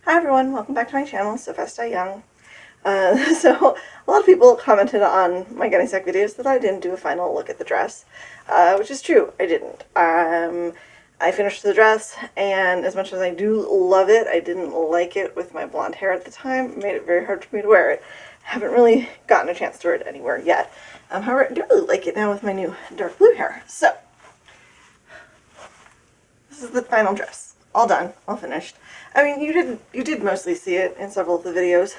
Hi everyone, welcome back to my channel, So Fast Die Young. So a lot of people commented on my Gunne Sax videos that I didn't do a final look at the dress, which is true, I didn't. I finished the dress, and as much as I do love it, I didn't like it with my blonde hair at the time. It made it very hard for me to wear it. I haven't really gotten a chance to wear it anywhere yet. However, I do really like it now with my new dark blue hair. So, this is the final dress. All done, all finished. I mean, you did mostly see it in several of the videos.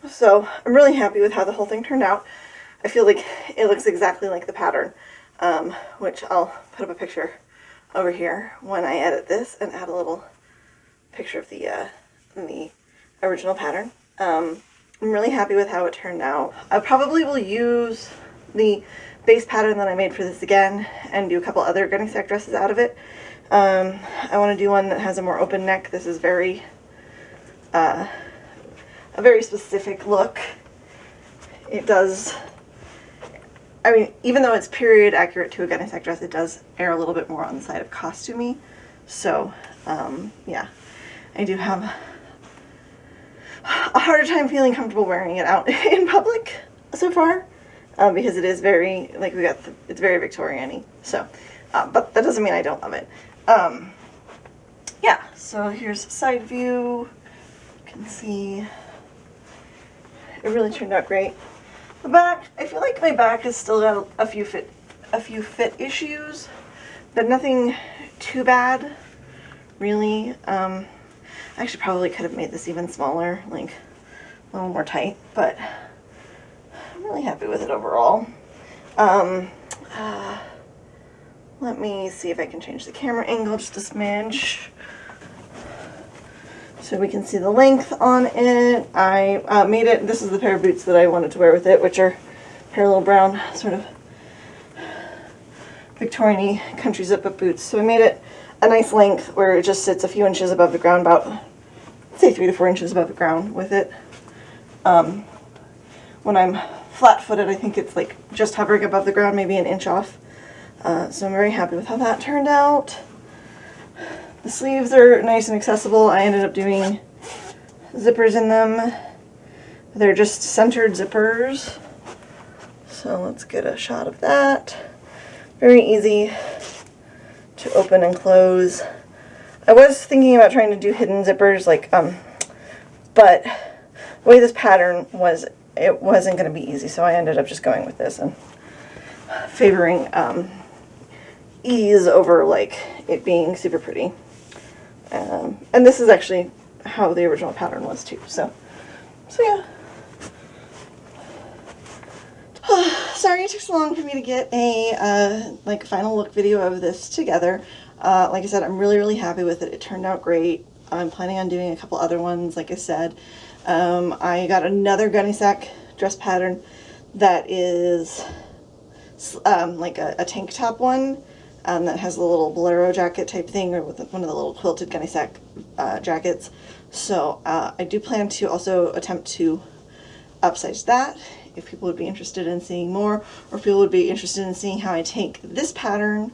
So I'm really happy with how the whole thing turned out. I feel like it looks exactly like the pattern, which I'll put up a picture over here when I edit this and add a little picture of the original pattern. I'm really happy with how it turned out. I probably will use the base pattern that I made for this again and do a couple other Gunne Sax dresses out of it. I want to do one that has a more open neck. This is a very specific look. It does, I mean, even though it's period accurate to a Gunne Sax dress, it does err a little bit more on the side of costumey. So, yeah, I do have a harder time feeling comfortable wearing it out in public so far, because it is very, like, it's very Victorian-y. So, but that doesn't mean I don't love it. Yeah, so here's a side view. You can see it really turned out great. The back, I feel like my back has still got a few fit issues, but nothing too bad, really. I actually probably could have made this even smaller, like a little more tight, but I'm really happy with it overall. Let me see if I can change the camera angle just a smidge so we can see the length on it. I made it, this is the pair of boots that I wanted to wear with it, which are a pair of little brown sort of Victorian-y country zip-up boots. So I made it a nice length where it just sits a few inches above the ground, about, say, 3 to 4 inches above the ground with it. When I'm flat-footed, I think it's like just hovering above the ground, maybe an inch off. So I'm very happy with how that turned out. The sleeves are nice and accessible. I ended up doing zippers in them. They're just centered zippers. So let's get a shot of that. Very easy to open and close. I was thinking about trying to do hidden zippers, like, but the way this pattern was, it wasn't going to be easy, so I ended up just going with this and favoring ease over like it being super pretty. And this is actually how the original pattern was too. So yeah. Sorry it took so long for me to get a like final look video of this together. Like I said, I'm really happy with it. It turned out great. I'm planning on doing a couple other ones, like I said. I got another Gunne Sax dress pattern that is like a tank top one. That has a little bolero jacket type thing, or with one of the little quilted Gunne Sax jackets. So I do plan to also attempt to upsize that if people would be interested in seeing more, or if people would be interested in seeing how I take this pattern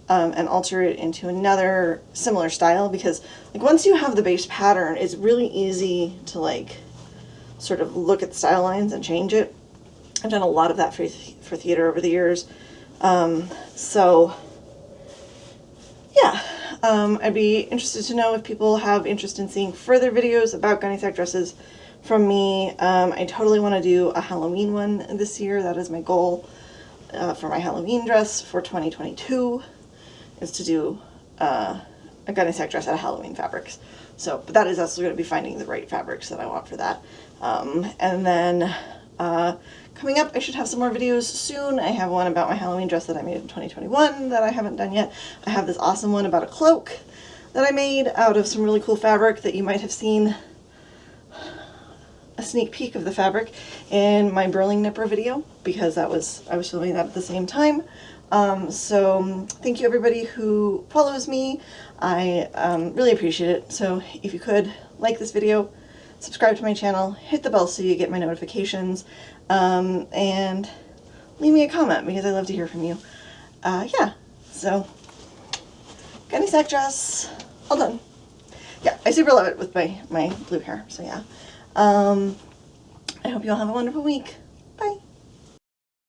and alter it into another similar style. Because like once you have the base pattern, it's really easy to like sort of look at the style lines and change it. I've done a lot of that for theater over the years. So yeah, I'd be interested to know if people have interest in seeing further videos about Gunne Sax dresses from me. I totally want to do a Halloween one this year. That is my goal for my Halloween dress for 2022, is to do a Gunne Sax dress out of Halloween fabrics. So, but that is also going to be finding the right fabrics that I want for that. And then coming up, I should have some more videos soon. I have one about my Halloween dress that I made in 2021 that I haven't done yet. I have this awesome one about a cloak that I made out of some really cool fabric that you might have seen a sneak peek of the fabric in my Burling Nipper video, because I was filming that at the same time. So thank you everybody who follows me. I really appreciate it. So if you could like this video, subscribe to my channel, hit the bell so you get my notifications, and leave me a comment because I love to hear from you. Yeah, so Gunne Sax dress, all done. Yeah, I super love it with my blue hair. So yeah. I hope you all have a wonderful week.